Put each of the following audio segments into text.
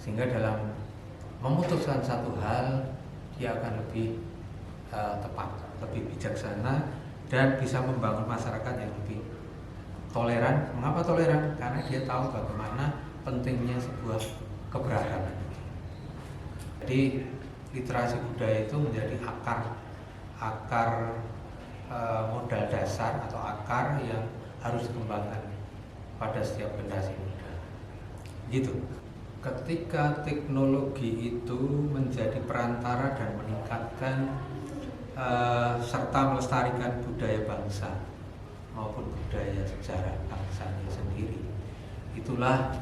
sehingga dalam memutuskan satu hal dia akan lebih tepat, lebih bijaksana, dan bisa membangun masyarakat yang lebih toleran. Mengapa toleran? Karena dia tahu bagaimana pentingnya sebuah keberagaman. Jadi literasi budaya itu menjadi akar modal dasar atau akar yang harus dikembangkan pada setiap generasi muda. Gitu. Ketika teknologi itu menjadi perantara dan meningkatkan serta melestarikan budaya bangsa maupun budaya sejarah bangsanya sendiri, itulah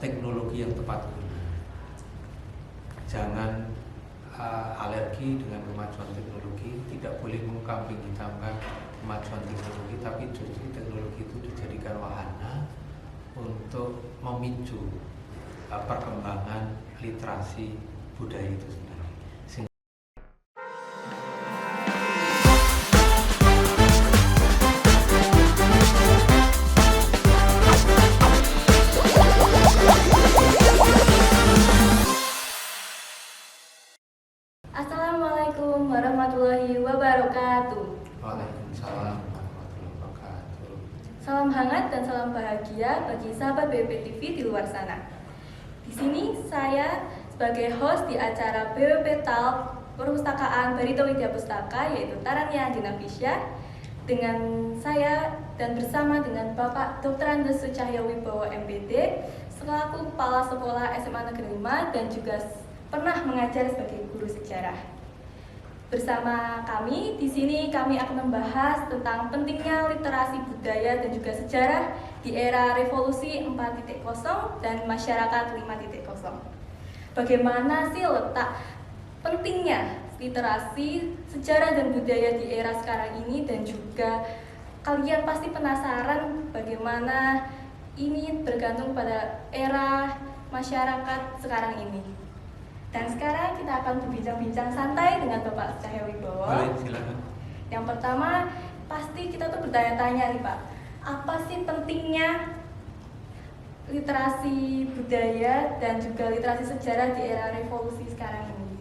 teknologi yang tepat guna. Jangan alergi dengan kemajuan teknologi, tidak boleh mengkambing hitamkan kemajuan teknologi, tapi justru teknologi itu dijadikan wahana untuk memicu perkembangan literasi budaya itu sendiri. Assalamualaikum warahmatullahi wabarakatuh. Waalaikumsalam warahmatullahi wabarakatuh. Salam hangat dan salam bahagia bagi sahabat BWP TV di luar sana. Di sini saya sebagai host di acara BWP Talk Perpustakaan Barito Widya Pustaka, yaitu Taranya Dinafisya, dengan saya dan bersama dengan Bapak Dr. Andes Sucahyo Wibowo MPD selaku Kepala Sekolah SMA Negeri 5 dan juga pernah mengajar sebagai guru sejarah. Bersama kami di sini kami akan membahas tentang pentingnya literasi budaya dan juga sejarah di era revolusi 4.0 dan masyarakat 5.0. Bagaimana sih letak pentingnya literasi sejarah dan budaya di era sekarang ini, dan juga kalian pasti penasaran bagaimana ini bergantung pada era masyarakat sekarang ini. Dan sekarang kita akan berbincang-bincang santai dengan Bapak Sucahyo Wibowo. Boleh, silakan. Yang pertama, pasti kita tuh bertanya-tanya nih Pak, apa sih pentingnya literasi budaya dan juga literasi sejarah di era revolusi sekarang ini?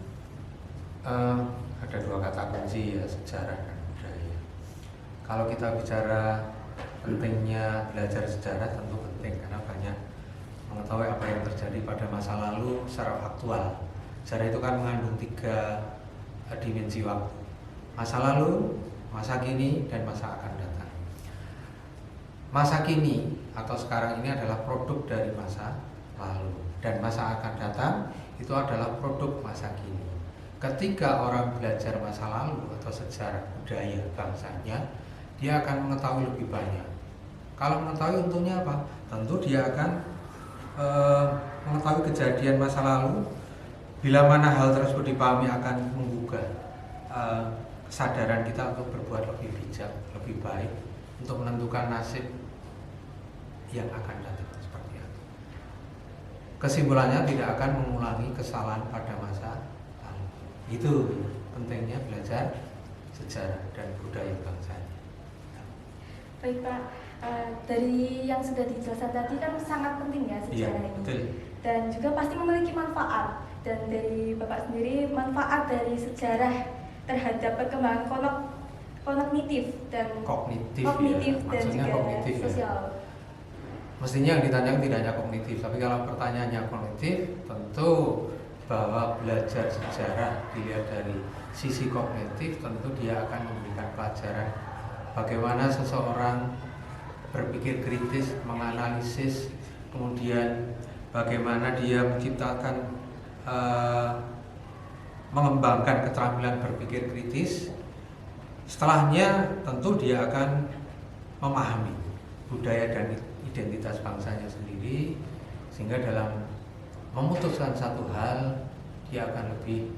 Ada dua kata kunci ya, sejarah dan budaya. Kalau kita bicara pentingnya belajar sejarah, tentu penting karena banyak mengetahui apa yang terjadi pada masa lalu secara faktual. Sejarah itu kan mengandung 3 dimensi waktu: masa lalu, masa kini, dan masa akan datang. Masa kini atau sekarang ini adalah produk dari masa lalu, dan masa akan datang itu adalah produk masa kini. Ketika orang belajar masa lalu atau sejarah budaya bangsanya, dia akan mengetahui lebih banyak. Kalau mengetahui untungnya apa? Tentu dia akan mengetahui kejadian masa lalu. Bila mana hal tersebut dipahami akan menggugah kesadaran kita untuk berbuat lebih bijak, lebih baik, untuk menentukan nasib yang akan datang seperti apa. Kesimpulannya tidak akan mengulangi kesalahan pada masa lalu. Itu pentingnya belajar sejarah dan budaya bangsa. Baik Pak, dari yang sudah dijelaskan tadi kan sangat penting ya sejarah ini. Betul. Dan juga pasti memiliki manfaat. Dan dari Bapak sendiri, manfaat dari sejarah terhadap perkembangan kognitif dan Kognitif dan maksudnya juga kognitif sosial. ya. Mestinya yang ditanyakan tidak hanya kognitif, tapi kalau pertanyaannya kognitif, tentu bahwa belajar sejarah dilihat dari sisi kognitif, tentu dia akan memberikan pelajaran bagaimana seseorang berpikir kritis, menganalisis, kemudian bagaimana dia menciptakan, mengembangkan keterampilan berpikir kritis. Setelahnya tentu dia akan memahami budaya dan identitas bangsanya sendiri, sehingga dalam memutuskan satu hal dia akan lebih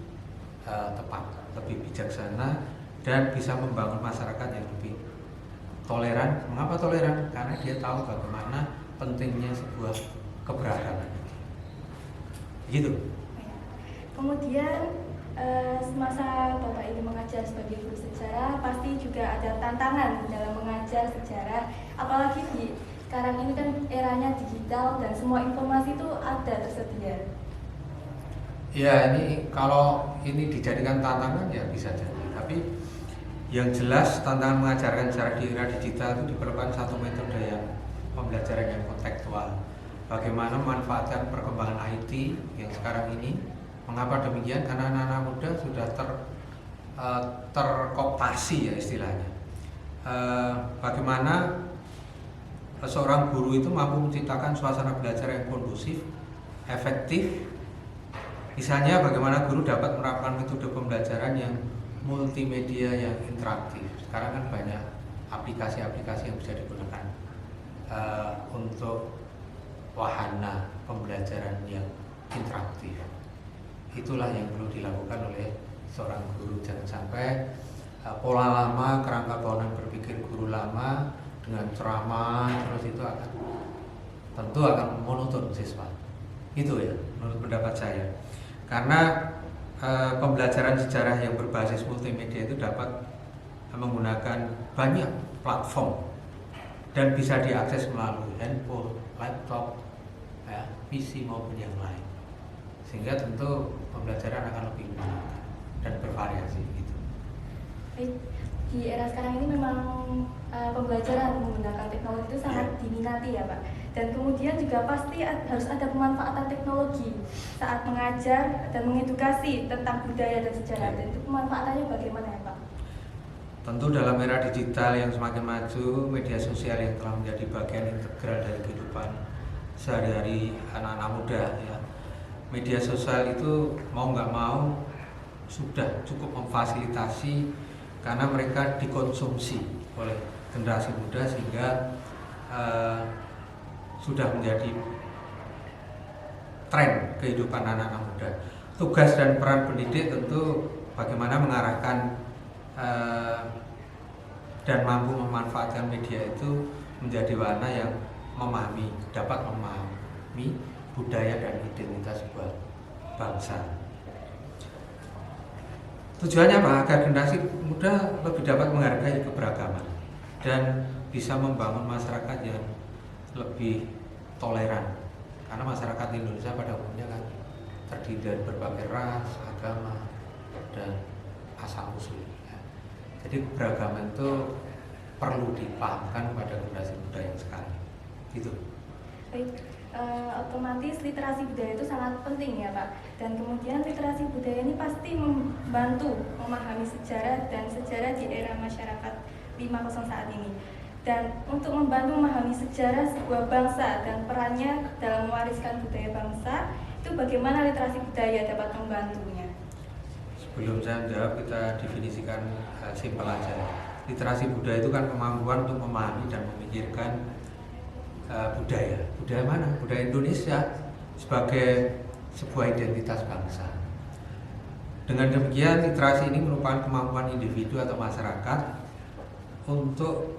tepat, lebih bijaksana, dan bisa membangun masyarakat yang lebih toleran. Mengapa toleran? Karena dia tahu bagaimana pentingnya sebuah keberagaman. Begitu. Kemudian semasa Bapak ini mengajar sebagai guru sejarah, pasti juga ada tantangan dalam mengajar sejarah, apalagi di sekarang ini kan eranya digital dan semua informasi itu ada tersedia. Ya ini kalau ini dijadikan tantangan ya bisa jadi. Tapi yang jelas tantangan mengajarkan secara di era digital itu diperlukan satu metode yang pembelajaran yang kontekstual. Bagaimana memanfaatkan perkembangan IT yang sekarang ini. Mengapa demikian? Karena anak-anak muda sudah terkooptasi ya istilahnya. Bagaimana seorang guru itu mampu menciptakan suasana belajar yang kondusif, efektif. Misalnya bagaimana guru dapat menerapkan metode pembelajaran yang multimedia yang interaktif. Sekarang kan banyak aplikasi-aplikasi yang bisa digunakan untuk wahana pembelajaran yang interaktif. Itulah yang perlu dilakukan oleh seorang guru. Jangan sampai pola lama, kerangka bangunan berpikir guru lama dengan ceramah terus itu tentu akan monoton siswa. Itu ya menurut pendapat saya. Karena pembelajaran sejarah yang berbasis multimedia itu dapat menggunakan banyak platform dan bisa diakses melalui handphone, laptop, ya, PC maupun yang lain. Sehingga tentu pembelajaran akan lebih menyenangkan dan bervariasi gitu. Di era sekarang ini memang pembelajaran menggunakan teknologi itu sangat diminati ya Pak. Dan kemudian juga pasti harus ada pemanfaatan teknologi saat mengajar dan mengedukasi tentang budaya dan sejarah. Dan itu pemanfaatannya bagaimana ya Pak? Tentu dalam era digital yang semakin maju, media sosial yang telah menjadi bagian integral dari kehidupan sehari-hari anak-anak muda ya. Media sosial itu mau nggak mau sudah cukup memfasilitasi karena mereka dikonsumsi oleh generasi muda sehingga sudah menjadi tren kehidupan anak-anak muda. Tugas dan peran pendidik tentu bagaimana mengarahkan dan mampu memanfaatkan media itu menjadi warna yang dapat memahami budaya dan identitas sebuah bangsa. Tujuannya apa? Agar generasi muda lebih dapat menghargai keberagaman dan bisa membangun masyarakat yang lebih toleran. Karena masyarakat Indonesia pada umumnya kan terdiri dari berbagai ras, agama, dan asal usul. Jadi keberagaman itu perlu dipahamkan pada generasi muda yang sekarang. Gitu. Baik. Otomatis literasi budaya itu sangat penting ya Pak. Dan kemudian literasi budaya ini pasti membantu memahami sejarah dan sejarah di era masyarakat 50 saat ini. Dan untuk membantu memahami sejarah sebuah bangsa dan perannya dalam mewariskan budaya bangsa, itu bagaimana literasi budaya dapat membantunya? Sebelum saya menjawab, kita definisikan simpel aja. Literasi budaya itu kan kemampuan untuk memahami dan memikirkan budaya. Budaya mana? Budaya Indonesia sebagai sebuah identitas bangsa. Dengan demikian, literasi ini merupakan kemampuan individu atau masyarakat untuk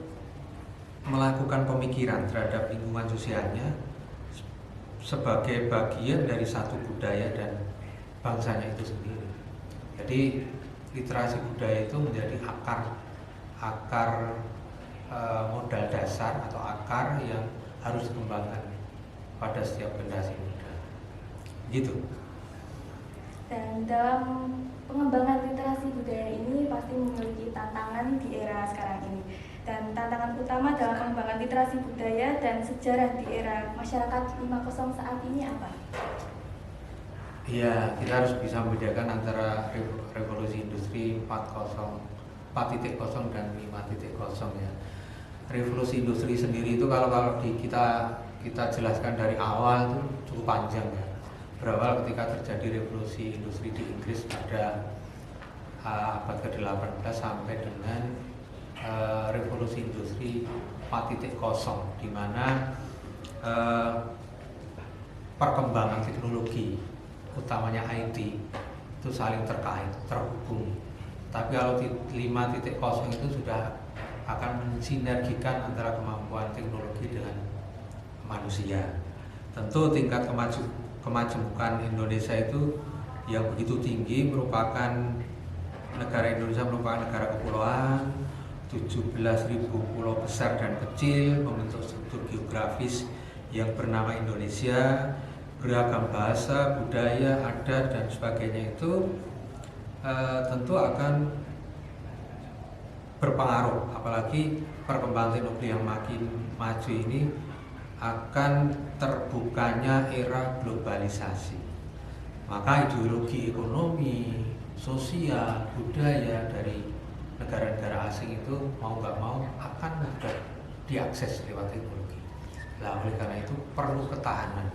melakukan pemikiran terhadap lingkungan sosialnya sebagai bagian dari satu budaya dan bangsanya itu sendiri. Jadi literasi budaya itu menjadi akar modal dasar atau akar yang harus dikembangkan pada setiap generasi muda. Gitu. Dan dalam pengembangan literasi budaya ini pasti memiliki tantangan di era sekarang ini. Dan tantangan utama dalam pengembangan literasi budaya dan sejarah di era masyarakat 50 saat ini apa? Iya, kita harus bisa membedakan antara revolusi industri 4.0 dan 5.0 ya. Revolusi industri sendiri itu kalau kita jelaskan dari awal itu cukup panjang ya. Berawal ketika terjadi revolusi industri di Inggris pada abad ke-18 sampai dengan revolusi industri 4.0 di mana perkembangan teknologi utamanya IT itu saling terkait, terhubung. Tapi kalau 5.0 itu sudah akan mensinergikan antara kemampuan teknologi dengan manusia. Tentu tingkat kemajuan Indonesia itu yang begitu tinggi, negara Indonesia merupakan negara kepulauan, 17.000 pulau besar dan kecil membentuk struktur geografis yang bernama Indonesia, beragam bahasa, budaya, adat dan sebagainya itu tentu akan berpengaruh, apalagi perkembangan teknologi yang makin maju ini akan terbukanya era globalisasi. Maka ideologi ekonomi, sosial, budaya dari negara-negara asing itu mau nggak mau akan mudah diakses lewat teknologi. Nah, oleh karena itu perlu ketahanan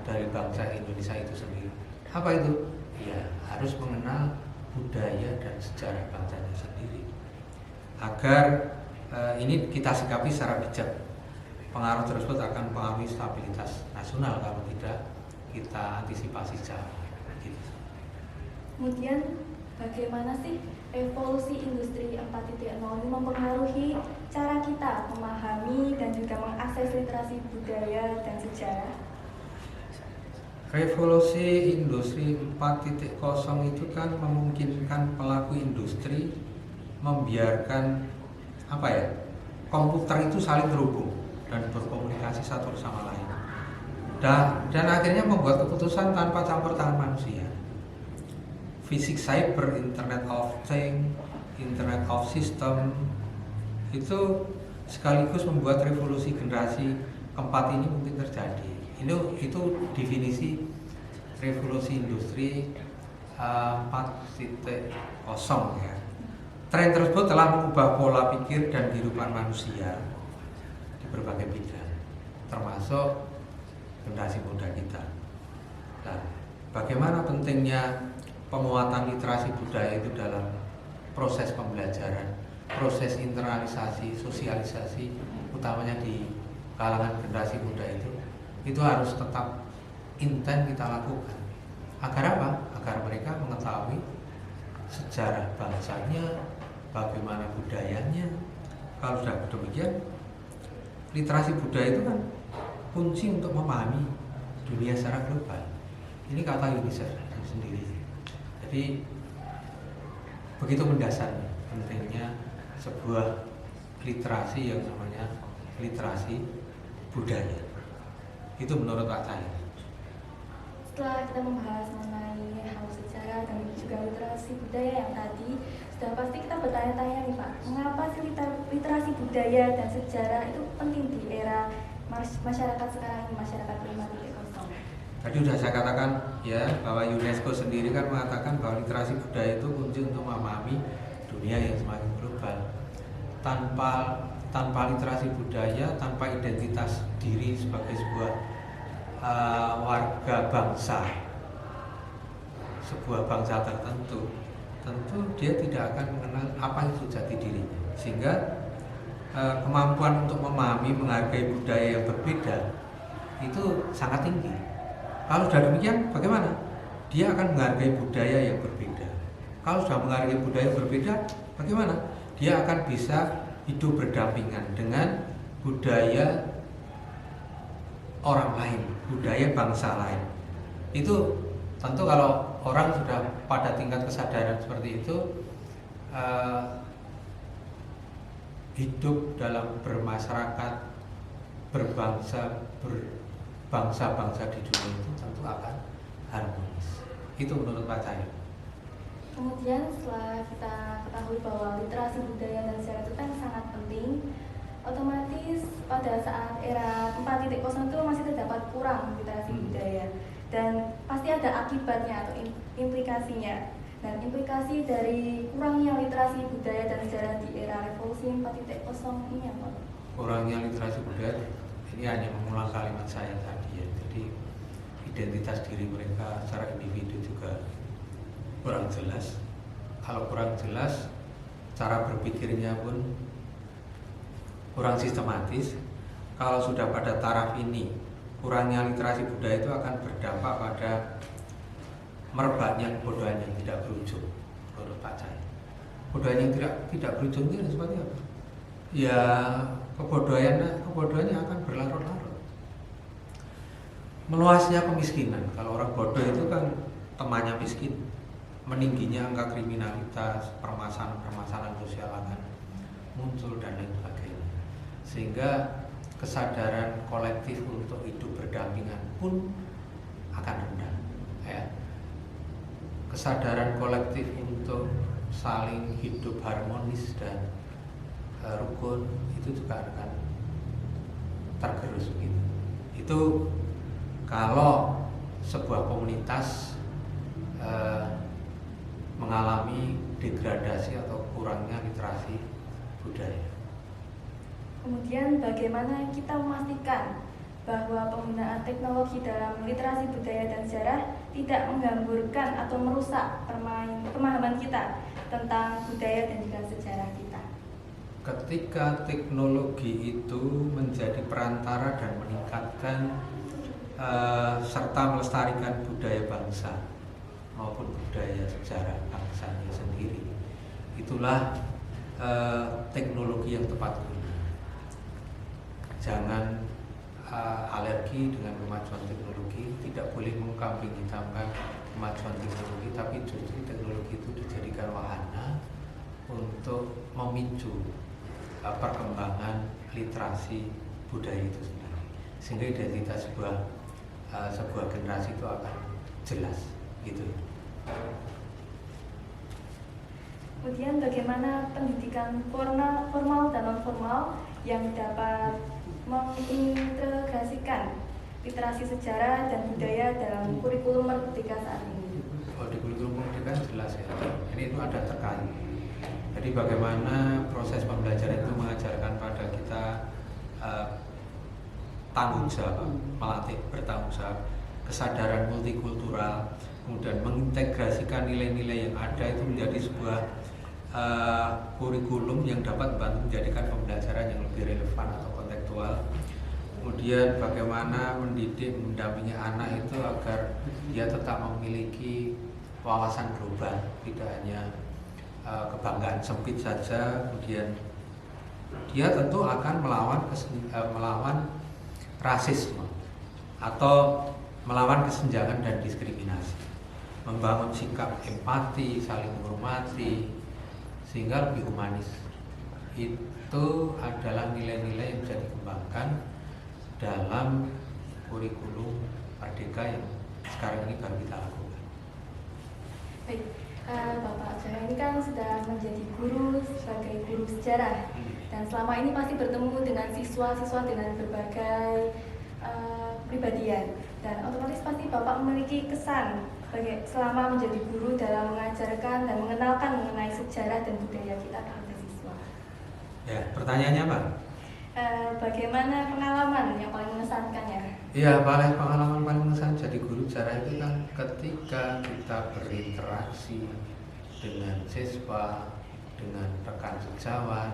dari bangsa Indonesia itu sendiri. Apa itu? Ya, harus mengenal budaya dan sejarah bangsanya sendiri agar ini kita sikapi secara bijak. Pengaruh tersebut akan mempengaruhi stabilitas nasional kalau tidak kita antisipasi secara gitu. Kemudian bagaimana sih revolusi industri 4.0 ini mempengaruhi cara kita memahami dan juga mengakses literasi budaya dan sejarah? Revolusi industri 4.0 itu kan memungkinkan pelaku industri membiarkan komputer itu saling terhubung dan berkomunikasi satu sama lain. Dan akhirnya membuat keputusan tanpa campur tangan manusia. Fisik cyber, Internet of Things, Internet of System itu sekaligus membuat revolusi generasi keempat ini mungkin terjadi. Itu definisi revolusi industri 4.0 ya. Tren tersebut telah mengubah pola pikir dan kehidupan manusia di berbagai bidang, termasuk generasi muda kita. Nah, bagaimana pentingnya penguatan literasi budaya itu dalam proses pembelajaran, proses internalisasi, sosialisasi, utamanya di kalangan generasi muda itu harus tetap intens kita lakukan. Agar apa? Agar mereka mengetahui sejarah bangsanya, bagaimana budayanya. Kalau sudah demikian, literasi budaya itu kan kunci untuk memahami dunia secara global. Ini kata UNICEF sendiri. Jadi begitu mendasar pentingnya sebuah literasi yang namanya literasi budaya. Itu menurut Pak Cahyo. Setelah kita membahas mengenai hal sejarah dan juga literasi budaya yang tadi, sudah pasti kita bertanya-tanya nih Pak, mengapa sih literasi budaya dan sejarah itu penting di era masyarakat sekarang ini, masyarakat 5.0? Tadi sudah saya katakan ya bahwa UNESCO sendiri kan mengatakan bahwa literasi budaya itu kunci untuk memahami dunia yang semakin global. Tanpa literasi budaya, tanpa identitas diri sebagai sebuah warga bangsa, sebuah bangsa tertentu, tentu dia tidak akan mengenal apa itu jati dirinya. Sehingga kemampuan untuk memahami, menghargai budaya yang berbeda itu sangat tinggi. Kalau sudah demikian, bagaimana? Dia akan menghargai budaya yang berbeda. Kalau sudah menghargai budaya yang berbeda, bagaimana? Dia akan bisa hidup berdampingan dengan budaya orang lain, budaya bangsa lain. Itu tentu kalau orang sudah pada tingkat kesadaran seperti itu, hidup dalam bermasyarakat, berbangsa-bangsa di dunia itu tentu akan harmonis. Itu menurut Pak Cahyo. Kemudian setelah kita ketahui bahwa literasi budaya dan sejarah itu kan sangat penting, otomatis pada saat era 4.0 itu masih terdapat kurang literasi budaya dan pasti ada akibatnya atau implikasinya. Dan implikasi dari kurangnya literasi budaya dan sejarah di era revolusi 4.0 ini apa? Kurangnya literasi budaya ini hanya mengulang kalimat saya tadi ya. Jadi identitas diri mereka secara individu juga kurang jelas. Kalau kurang jelas, cara berpikirnya pun kurang sistematis. Kalau sudah pada taraf ini, kurangnya literasi budaya itu akan berdampak pada merebaknya kebodohan yang tidak berujung. Menurut Pak Cahyo, kebodohan yang tidak berujung itu seperti apa? Ya kebodohannya akan berlarut-larut. Meluasnya kemiskinan. Kalau orang bodoh itu kan temannya miskin. Meningginya angka kriminalitas, permasalahan sosial akan muncul dan lain sebagainya. Sehingga kesadaran kolektif untuk hidup berdampingan pun akan rendah. Ya. Kesadaran kolektif untuk saling hidup harmonis dan rukun itu juga akan tergerus begitu. Itu kalau sebuah komunitas mengalami degradasi atau kurangnya literasi budaya. Kemudian bagaimana kita memastikan bahwa penggunaan teknologi dalam literasi budaya dan sejarah tidak menggamburkan atau merusak pemahaman kita tentang budaya dan juga sejarah kita. Ketika teknologi itu menjadi perantara dan meningkatkan serta melestarikan budaya bangsa maupun budaya sejarah bangsanya sendiri, itulah teknologi yang tepat guna. Jangan alergi dengan kemajuan teknologi, tidak boleh mengkambing hitamkan kemajuan teknologi, tapi justru teknologi itu dijadikan wahana untuk memicu perkembangan literasi budaya itu sendiri, sehingga identitas sebuah generasi itu akan jelas gitu. Kemudian bagaimana pendidikan formal dan non formal yang dapat mengintegrasikan literasi sejarah dan budaya dalam kurikulum Merdeka saat ini? Oh, di kurikulum Merdeka jelas ya. Ini itu ada terkait. Jadi bagaimana proses pembelajaran itu mengajarkan pada kita tanggung jawab, melatih bertanggung jawab, kesadaran multikultural, kemudian mengintegrasikan nilai-nilai yang ada itu menjadi sebuah kurikulum yang dapat membantu menjadikan pembelajaran yang lebih relevan atau kontekstual. Kemudian bagaimana mendidik, mendampingi anak itu agar dia tetap memiliki wawasan global, tidak hanya kebanggaan sempit saja. Kemudian dia tentu akan melawan rasisme atau melawan kesenjangan dan diskriminasi, membangun sikap empati, saling menghormati, sehingga lebih humanis. Itu adalah nilai-nilai yang bisa dikembangkan dalam kurikulum Merdeka yang sekarang ini baru kita lakukan. Baik, Bapak Jaya ini kan sudah menjadi guru sebagai guru sejarah, dan selama ini pasti bertemu dengan siswa-siswa dengan berbagai pribadian, dan otomatis pasti Bapak memiliki kesan selama menjadi guru dalam mengajarkan dan mengenalkan mengenai sejarah dan budaya kita kepada siswa. Ya, pertanyaannya apa? Bagaimana pengalaman yang paling mengesankannya? Iya, pengalaman paling mengesan jadi guru sejarah itu kan ketika kita berinteraksi dengan siswa, dengan rekan sejawat,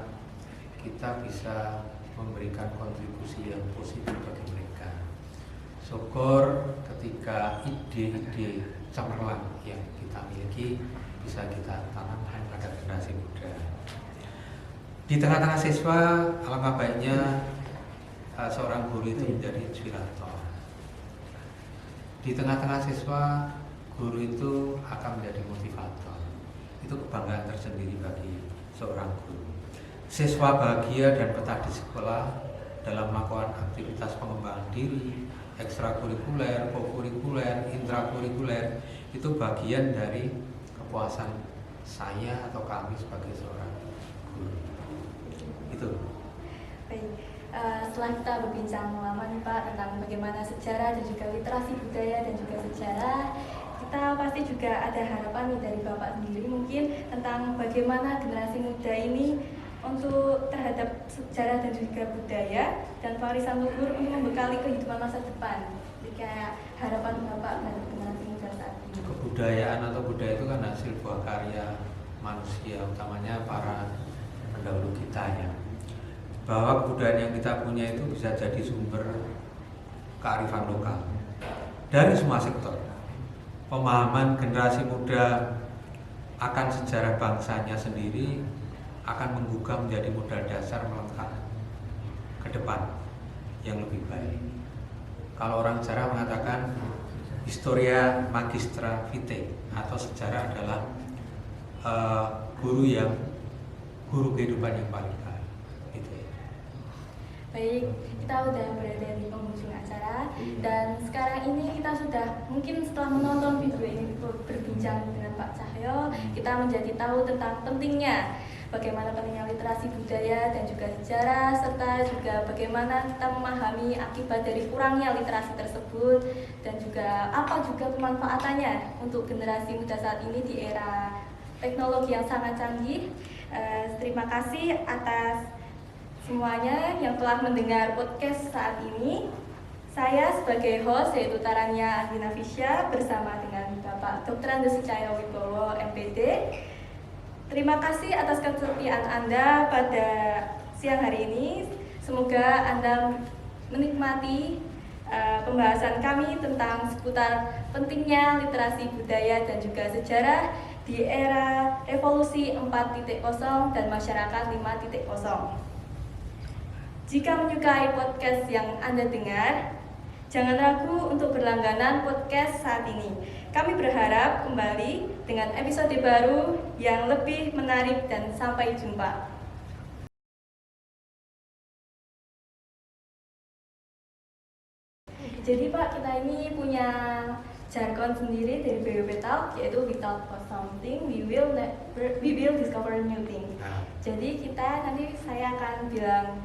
kita bisa memberikan kontribusi yang positif bagi mereka. Syukur ketika ide-ide cemerlang yang kita miliki bisa kita tanamkan pada generasi muda. Di tengah-tengah siswa, alangkah baiknya seorang guru itu menjadi inspirator. Di tengah-tengah siswa, guru itu akan menjadi motivator. Itu kebanggaan tersendiri bagi seorang guru. Siswa bahagia dan betah di sekolah dalam melakukan aktivitas pengembangan diri, ekstrakurikuler, kokurikuler, intrakurikuler, itu bagian dari kepuasan saya atau kami sebagai seorang guru. Itu. Baik, setelah kita berbincang lama nih Pak tentang bagaimana sejarah dan juga literasi budaya dan juga sejarah, kita pasti juga ada harapan nih dari Bapak sendiri mungkin tentang bagaimana generasi muda ini untuk terhadap sejarah dan juga budaya dan warisan luhur untuk membekali kehidupan masa depan. Jika harapan Bapak terhadap generasi muda saat ini. Kebudayaan atau budaya itu kan hasil buah karya manusia, utamanya para pendahulu kita ya. Bahwa kebudayaan yang kita punya itu bisa jadi sumber kearifan lokal dari semua sektor. Pemahaman generasi muda akan sejarah bangsanya sendiri akan menggugah menjadi modal dasar melangkah ke depan yang lebih baik. Kalau orang sejarah mengatakan historia magistra vitae atau sejarah adalah guru kehidupan yang paling baik. Gitu ya. Baik, kita sudah berada di penghujung acara dan sekarang ini kita sudah mungkin setelah menonton video ini berbincang dengan Pak Cahyo, kita menjadi tahu tentang pentingnya bagaimana pentingnya literasi budaya dan juga sejarah, serta juga bagaimana kita memahami akibat dari kurangnya literasi tersebut dan juga apa juga pemanfaatannya untuk generasi muda saat ini di era teknologi yang sangat canggih. Terima kasih atas semuanya yang telah mendengar podcast saat ini. Saya sebagai host yaitu Taranya Andina Fisya bersama dengan Bapak Dr. Andes Cahyo Wibowo MPD. Terima kasih atas kesetiaan Anda pada siang hari ini. Semoga Anda menikmati pembahasan kami tentang seputar pentingnya literasi budaya dan juga sejarah di era revolusi 4.0 dan masyarakat 5.0. Jika menyukai podcast yang Anda dengar, jangan ragu untuk berlangganan podcast saat ini. Kami berharap kembali dengan episode baru yang lebih menarik dan sampai jumpa. Jadi Pak, kita ini punya jargon sendiri dari BWP Talk, yaitu we talk about something, we will discover new thing. Jadi saya akan bilang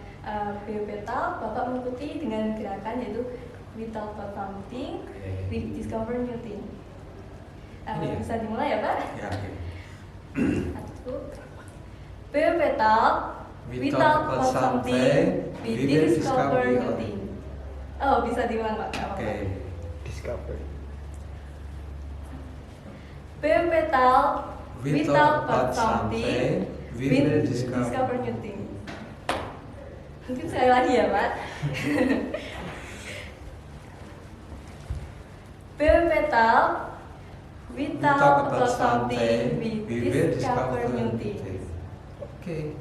BWP Talk, Bapak mengikuti dengan gerakan yaitu we talk about something, we discover new thing. Bisa dimulai ya Pak? Ya, oke. BWP Talk, we talk about something, we discover new thing. Oh, bisa diulang Pak? Oke. Discover. BWP Talk, we talk about something, we will discover new thing. Mungkin sekali lagi ya Pak. BWP Talk, we talk about something, we discover new thing. Oke.